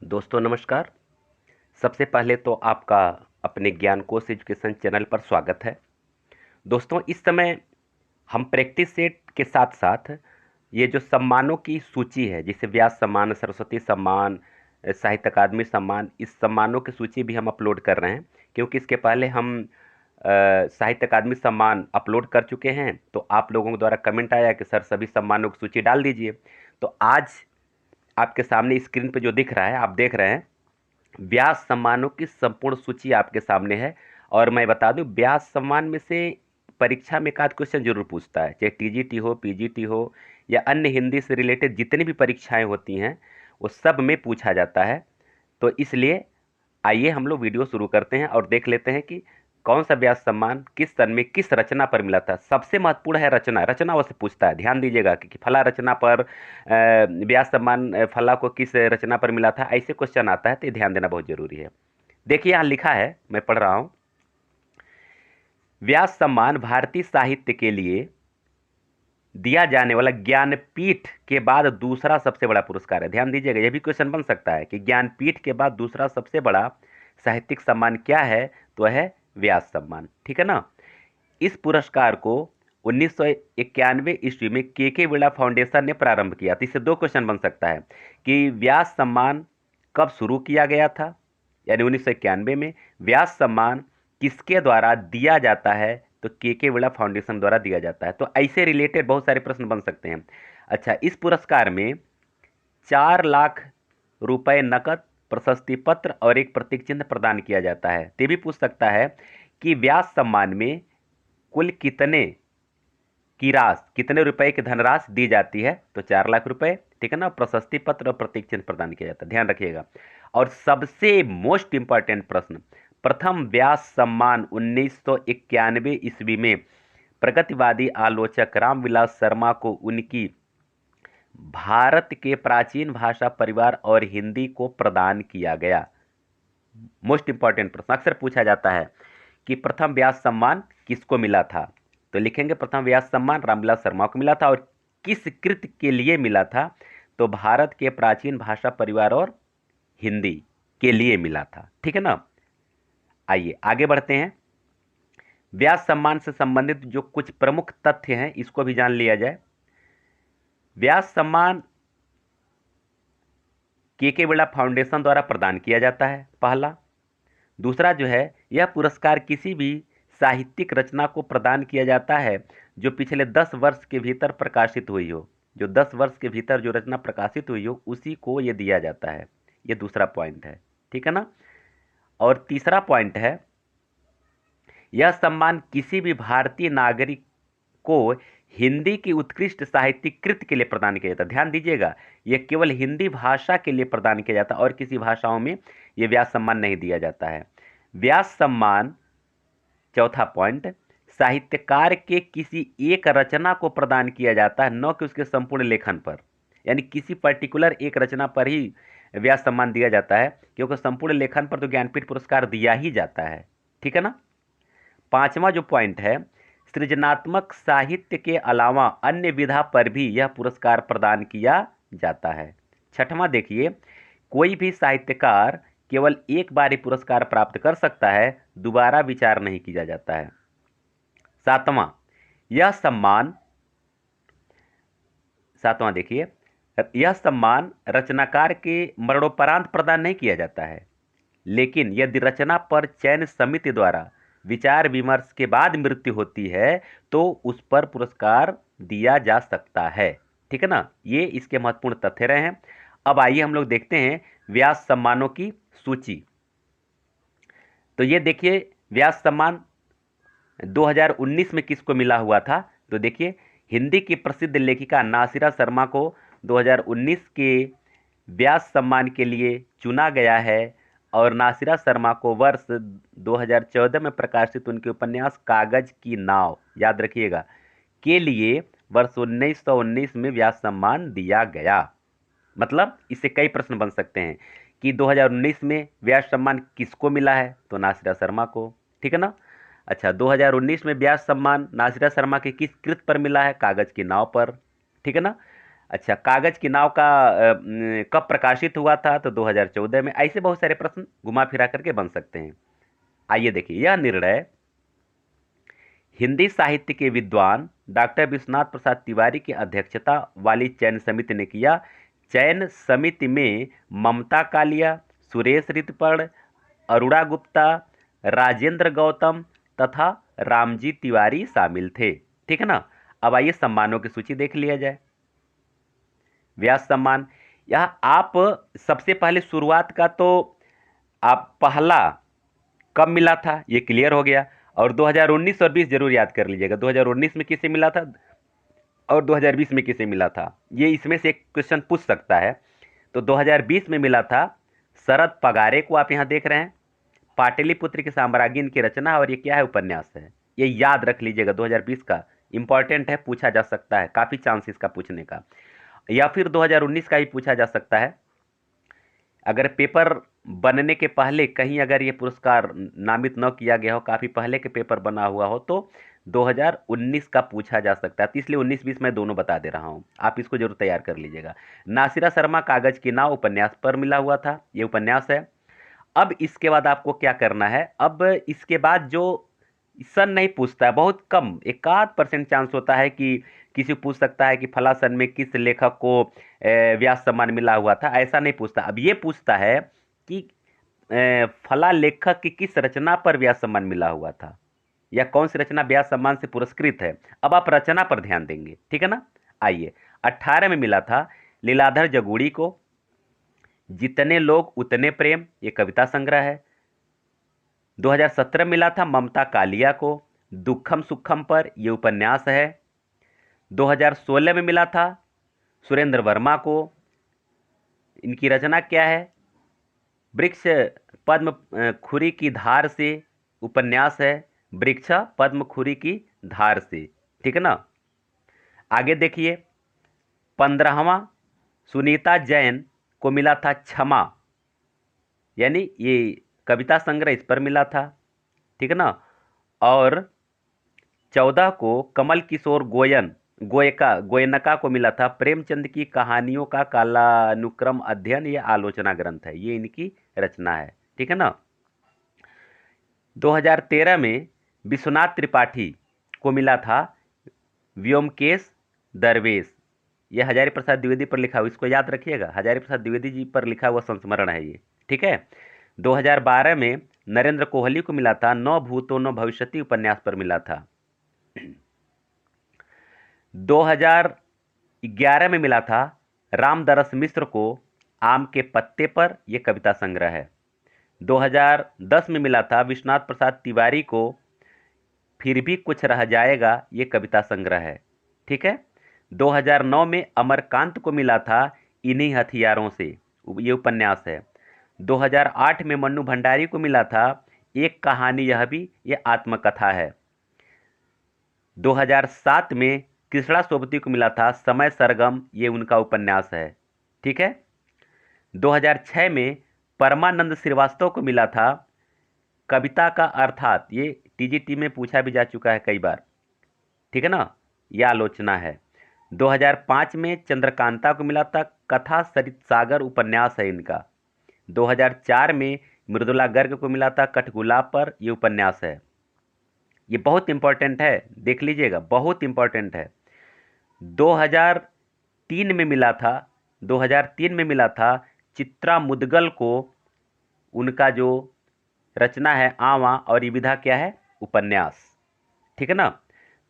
दोस्तों नमस्कार। सबसे पहले तो आपका अपने ज्ञान कोश एजुकेशन चैनल पर स्वागत है। दोस्तों इस समय हम प्रैक्टिस सेट के साथ साथ ये जो सम्मानों की सूची है, जिसे व्यास सम्मान, सरस्वती सम्मान, साहित्य अकादमी सम्मान, इस सम्मानों की सूची भी हम अपलोड कर रहे हैं। क्योंकि इसके पहले हम साहित्य अकादमी सम्मान अपलोड कर चुके हैं, तो आप लोगों के द्वारा कमेंट आया कि सर सभी सम्मानों की सूची डाल दीजिए। तो आज आपके सामने स्क्रीन पे जो दिख रहा है, आप देख रहे हैं व्यास सम्मानों की संपूर्ण सूची आपके सामने है। और मैं बता दूं, व्यास सम्मान में से परीक्षा में एक आध क्वेश्चन जरूर पूछता है, चाहे टीजीटी हो, पीजीटी हो या अन्य हिंदी से रिलेटेड जितनी भी परीक्षाएं होती हैं वो सब में पूछा जाता है। तो इसलिए आइए हम लोग वीडियो शुरू करते हैं और देख लेते हैं कि कौन सा व्यास सम्मान किस सन में किस रचना पर मिला था। सबसे महत्वपूर्ण है रचना। रचना वो से पूछता है, ध्यान दीजिएगा कि फला रचना पर व्यास सम्मान फला को किस रचना पर मिला था, ऐसे क्वेश्चन आता है, तो ये ध्यान देना बहुत जरूरी है। देखिए यहाँ लिखा है, मैं पढ़ रहा हूँ। व्यास सम्मान भारतीय साहित्य के लिए दिया जाने वाला ज्ञानपीठ के बाद दूसरा सबसे बड़ा पुरस्कार है। ध्यान दीजिएगा, यह भी क्वेश्चन बन सकता है कि ज्ञानपीठ के बाद दूसरा सबसे बड़ा साहित्यिक सम्मान क्या है, तो है व्यास सम्मान। ठीक है ना। इस पुरस्कार को 1991 ईस्वी में के बिरला फाउंडेशन ने प्रारंभ किया। तो इससे दो क्वेश्चन बन सकता है कि व्यास सम्मान कब शुरू किया गया था, यानी 1991 में। व्यास सम्मान किसके द्वारा दिया जाता है, तो के बिरला फाउंडेशन द्वारा दिया जाता है। तो ऐसे रिलेटेड बहुत सारे प्रश्न बन सकते हैं। अच्छा, इस पुरस्कार में 4 लाख रुपए नकद, प्रशस्ति पत्र और एक प्रतीक चिन्ह प्रदान किया जाता है। ते भी पूछ सकता है कि व्यास सम्मान में कुल कितने रुपए की धनराशि दी जाती है, तो 4 लाख रुपए। ठीक है ना। प्रशस्ति पत्र और प्रतीक चिन्ह प्रदान किया जाता है, ध्यान रखिएगा। और सबसे मोस्ट इंपॉर्टेंट प्रश्न, प्रथम व्यास सम्मान 1991 ईस्वी में प्रगतिवादी आलोचक रामविलास शर्मा को उनकी भारत के प्राचीन भाषा परिवार और हिंदी को प्रदान किया गया। मोस्ट इंपॉर्टेंट प्रश्न अक्सर पूछा जाता है कि प्रथम व्यास सम्मान किसको मिला था, तो लिखेंगे प्रथम व्यास सम्मान रामविलास शर्मा को मिला था। और किस कृति के लिए मिला था, तो भारत के प्राचीन भाषा परिवार और हिंदी के लिए मिला था। ठीक है ना। आइए आगे बढ़ते हैं। व्यास सम्मान से संबंधित जो कुछ प्रमुख तथ्य हैं इसको भी जान लिया जाए। व्यास सम्मान के बिरला फाउंडेशन द्वारा प्रदान किया जाता है, पहला। दूसरा जो है, यह पुरस्कार किसी भी साहित्यिक रचना को प्रदान किया जाता है जो पिछले 10 वर्ष के भीतर प्रकाशित हुई हो। जो 10 वर्ष के भीतर जो रचना प्रकाशित हुई हो उसी को यह दिया जाता है। यह दूसरा पॉइंट है। ठीक है ना। और तीसरा पॉइंट है, यह सम्मान किसी भी भारतीय नागरिक को हिंदी की उत्कृष्ट साहित्यिक कृति के लिए प्रदान किया जाता है। ध्यान दीजिएगा, यह केवल हिंदी भाषा के लिए प्रदान किया जाता है और किसी भाषाओं में यह व्यास सम्मान नहीं दिया जाता है। व्यास सम्मान, चौथा पॉइंट, साहित्यकार के किसी एक रचना को प्रदान किया जाता है, न कि उसके संपूर्ण लेखन पर। यानी किसी पर्टिकुलर एक रचना पर ही व्यास सम्मान दिया जाता है, क्योंकि संपूर्ण लेखन पर तो ज्ञानपीठ पुरस्कार दिया ही जाता है। ठीक है ना। पांचवा जो पॉइंट है, सृजनात्मक साहित्य के अलावा अन्य विधा पर भी यह पुरस्कार प्रदान किया जाता है। छठवां देखिए, कोई भी साहित्यकार केवल एक बार ही पुरस्कार प्राप्त कर सकता है, दोबारा विचार नहीं किया जाता है। सातवां देखिए, यह सम्मान रचनाकार के मरणोपरांत प्रदान नहीं किया जाता है, लेकिन यदि रचना पर चयन समिति द्वारा विचार विमर्श के बाद मृत्यु होती है तो उस पर पुरस्कार दिया जा सकता है। ठीक है ना। ये इसके महत्वपूर्ण तथ्य रहे हैं। अब आइए हम लोग देखते हैं व्यास सम्मानों की सूची। तो ये देखिए, व्यास सम्मान 2019 में किसको मिला हुआ था, तो देखिए, हिंदी की प्रसिद्ध लेखिका नासिरा शर्मा को 2019 के व्यास सम्मान के लिए चुना गया है। और नासिरा शर्मा को वर्ष 2014 में प्रकाशित उनके उपन्यास कागज की नाव, याद रखिएगा, के लिए वर्ष 1919 में व्यास सम्मान दिया गया। मतलब इससे कई प्रश्न बन सकते हैं कि 2019 में व्यास सम्मान किसको मिला है, तो नासिरा शर्मा को। ठीक है ना। अच्छा, 2019 में व्यास सम्मान नासिरा शर्मा के किस कृत पर मिला है, कागज की नाव पर। ठीक है ना। अच्छा, कागज की नाव का कब प्रकाशित हुआ था? तो 2014 में। ऐसे बहुत सारे प्रश्न घुमा फिरा करके बन सकते हैं। आइए देखिए, यह निर्णय हिंदी साहित्य के विद्वान डॉक्टर विश्वनाथ प्रसाद तिवारी की अध्यक्षता वाली चयन समिति ने किया। चयन समिति में ममता कालिया, सुरेश रितपड़, अरुणा गुप्ता, राजेंद्र गौतम तथा रामजी तिवारी शामिल थे। ठीक है ना। अब आइए सम्मानों की सूची देख लिया जाए। व्यास सम्मान, यह आप सबसे पहले शुरुआत का तो आप पहला कब मिला था ये क्लियर हो गया, और 2019 और 20 जरूर याद कर लीजिएगा। 2019 में किसे मिला था और 2020 में किसे मिला था, ये इसमें से एक क्वेश्चन पूछ सकता है। तो 2020 में मिला था शरद पगारे को, आप यहाँ देख रहे हैं। पाटलिपुत्र की साम्राज्ञी की रचना, और ये क्या है? उपन्यास है। ये याद रख लीजिएगा, 2020 का इंपॉर्टेंट है, पूछा जा सकता है, काफी चांस इसका पूछने का। या फिर 2019 का ही पूछा जा सकता है। अगर पेपर बनने के पहले कहीं अगर ये पुरस्कार नामित न किया गया हो, काफ़ी पहले के पेपर बना हुआ हो, तो 2019 का पूछा जा सकता है। तो इसलिए 19-20 मैं दोनों बता दे रहा हूँ, आप इसको जरूर तैयार कर लीजिएगा। नासिरा शर्मा कागज की नाव उपन्यास पर मिला हुआ था, ये उपन्यास है। अब इसके बाद आपको क्या करना है? अब इसके बाद जो सन नहीं पूछता है, बहुत कम, 1-8% चांस होता है कि किसी पूछ सकता है कि फला सन में किस लेखक को व्यास सम्मान मिला हुआ था, ऐसा नहीं पूछता। अब ये पूछता है कि फला लेखक की किस रचना पर व्यास सम्मान मिला हुआ था, या कौन सी रचना व्यास सम्मान से पुरस्कृत है। अब आप रचना पर ध्यान देंगे, ठीक है ना। आइए, 18 में मिला था लीलाधर जगूड़ी को जितने लोग उतने प्रेम, ये कविता संग्रह है। 2017 में मिला था ममता कालिया को दुखम सुखम पर, यह उपन्यास है। 2016 में मिला था सुरेंद्र वर्मा को, इनकी रचना क्या है? वृक्ष पद्म खुरी की धार से, उपन्यास है। वृक्ष पद्म खुरी की धार से, ठीक है ना। आगे देखिए, 15वां सुनीता जैन को मिला था क्षमा, यानी ये कविता संग्रह इस पर मिला था, ठीक है ना। और 14 को कमल किशोर गोयनका को मिला था प्रेमचंद की कहानियों का कालानुक्रम अध्ययन, ये आलोचना ग्रंथ है, ये इनकी रचना है, ठीक है ना। 2013 में विश्वनाथ त्रिपाठी को मिला था व्योमकेश दरवेश, ये हजारी प्रसाद द्विवेदी पर लिखा हुआ, इसको याद रखिएगा, हजारी प्रसाद द्विवेदी जी पर लिखा हुआ संस्मरण है ये, ठीक है। 2012 में नरेंद्र कोहली को मिला था न भूतो न भविष्यति, उपन्यास पर मिला था। 2011 में मिला था रामदरस मिश्र को आम के पत्ते पर, यह कविता संग्रह है। 2010 में मिला था विश्वनाथ प्रसाद तिवारी को फिर भी कुछ रह जाएगा, ये कविता संग्रह है, ठीक है। 2009 में अमरकांत को मिला था इन्हीं हथियारों से, ये उपन्यास है। 2008 में मन्नू भंडारी को मिला था एक कहानी यह भी, ये आत्मकथा है। 2007 में कृष्णा सोबती को मिला था समय सरगम, ये उनका उपन्यास है, ठीक है। 2006 में परमानंद श्रीवास्तव को मिला था कविता का अर्थात, ये टीजीटी में पूछा भी जा चुका है कई बार, ठीक है ना, यह आलोचना है। 2005 में चंद्रकांता को मिला था कथा सरित सागर, उपन्यास है इनका। 2004 में मृदुला गर्ग को मिला था कठगुलाब पर, यह उपन्यास है। ये बहुत इंपॉर्टेंट है, देख लीजिएगा, बहुत इंपॉर्टेंट है। 2003 में मिला था 2003 में मिला था चित्रा मुदगल को, उनका जो रचना है आवा, और ये विधा क्या है? उपन्यास, ठीक है ना।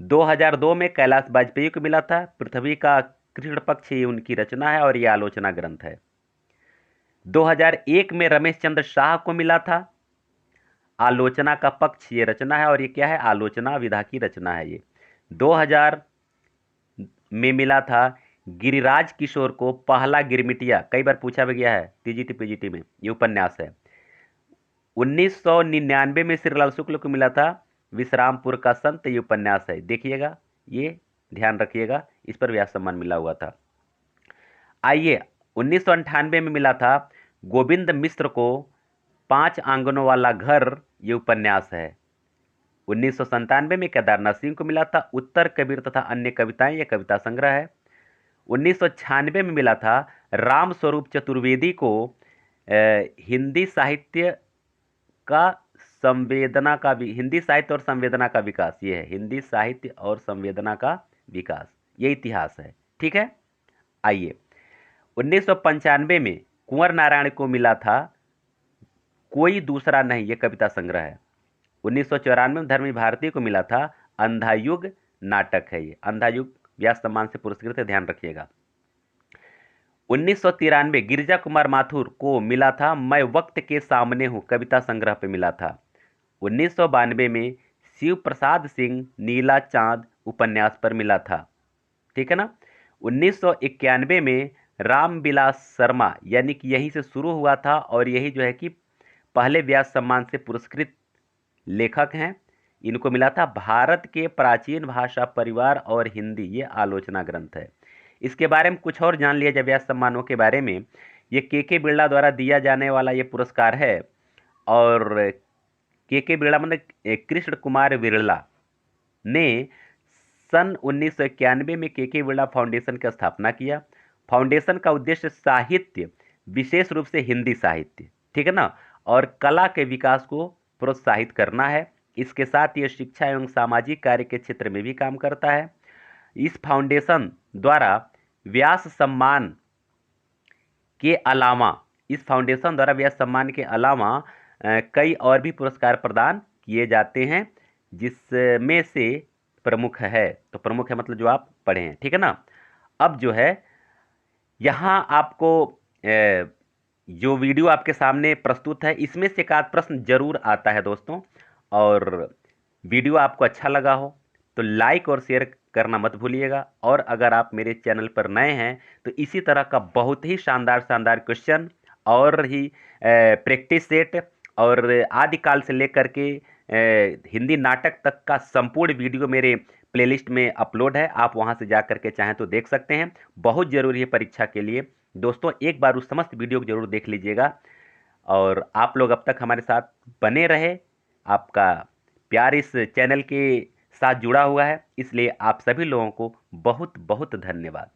2002 में कैलाश वाजपेयी को मिला था पृथ्वी का कृष्ण पक्ष, ये उनकी रचना है और ये आलोचना ग्रंथ है। 2001 में रमेश चंद्र शाह को मिला था आलोचना का पक्ष, ये रचना है और ये क्या है? आलोचना विधा की रचना है ये। 2000 में मिला था गिरिराज किशोर को पहला गिरमिटिया, कई बार पूछा भी गया है टीजीटी पीजीटी में, ये उपन्यास है। 1999 में श्रीलाल शुक्ल को मिला था विश्रामपुर का संत, ये उपन्यास है, देखिएगा, ये ध्यान रखिएगा, इस पर व्यास सम्मान मिला हुआ था। आइए, 1998 में मिला था गोविंद मिश्र को 5 आंगनों वाला घर, ये उपन्यास है। 1997 में केदारनाथ सिंह को मिला था उत्तर कबीर तथा अन्य कविताएं, यह कविता संग्रह है। 1996 में मिला था राम स्वरूप चतुर्वेदी को हिंदी साहित्य का संवेदना का भी हिंदी साहित्य और संवेदना का विकास, ये है हिंदी साहित्य और संवेदना का विकास, ये इतिहास है। ठीक है, आइए 1995 में कुंवर नारायण को मिला था कोई दूसरा नहीं, ये कविता संग्रह है। 1994 में धर्मी भारती को मिला था अंधायुग नाटक है, ये अंधायुग व्यास सम्मान से पुरस्कृत है, ध्यान रखिएगा। 1993 गिरिजा कुमार माथुर को मिला था मैं वक्त के सामने हूँ, कविता संग्रह पे मिला था। 1992 में शिव प्रसाद सिंह नीला चांद उपन्यास पर मिला था। ठीक है ना। 1991 में रामविलास शर्मा, यानी कि यहीं से शुरू हुआ था और यही जो है कि पहले व्यास सम्मान से पुरस्कृत लेखक हैं, इनको मिला था भारत के प्राचीन भाषा परिवार और हिंदी, ये आलोचना ग्रंथ है। इसके बारे में कुछ और जान लिया जाए व्यास सम्मानों के बारे में। ये के बिरला द्वारा दिया जाने वाला ये पुरस्कार है और के बिरला मतलब कृष्ण कुमार बिरला ने सन 1991 में के बिरला फाउंडेशन की स्थापना किया। फाउंडेशन का उद्देश्य साहित्य, विशेष रूप से हिंदी साहित्य, ठीक है ना, और कला के विकास को प्रोत्साहित करना है। इसके साथ ये शिक्षा एवं सामाजिक कार्य के क्षेत्र में भी काम करता है। इस फाउंडेशन द्वारा व्यास सम्मान के अलावा कई और भी पुरस्कार प्रदान किए जाते हैं, जिसमें से प्रमुख है, तो प्रमुख है मतलब जो आप पढ़े हैं। ठीक है ना। अब जो है यहाँ आपको जो वीडियो आपके सामने प्रस्तुत है, इसमें से एक आध प्रश्न जरूर आता है दोस्तों, और वीडियो आपको अच्छा लगा हो तो लाइक और शेयर करना मत भूलिएगा। और अगर आप मेरे चैनल पर नए हैं तो इसी तरह का बहुत ही शानदार क्वेश्चन और ही प्रैक्टिस सेट और आदिकाल से लेकर के हिंदी नाटक तक का संपूर्ण वीडियो मेरे प्लेलिस्ट में अपलोड है, आप वहां से जा करके चाहें तो देख सकते हैं। बहुत ज़रूरी है परीक्षा के लिए दोस्तों, एक बार उस समस्त वीडियो को जरूर देख लीजिएगा। और आप लोग अब तक हमारे साथ बने रहे, आपका प्यार इस चैनल के साथ जुड़ा हुआ है, इसलिए आप सभी लोगों को बहुत बहुत धन्यवाद।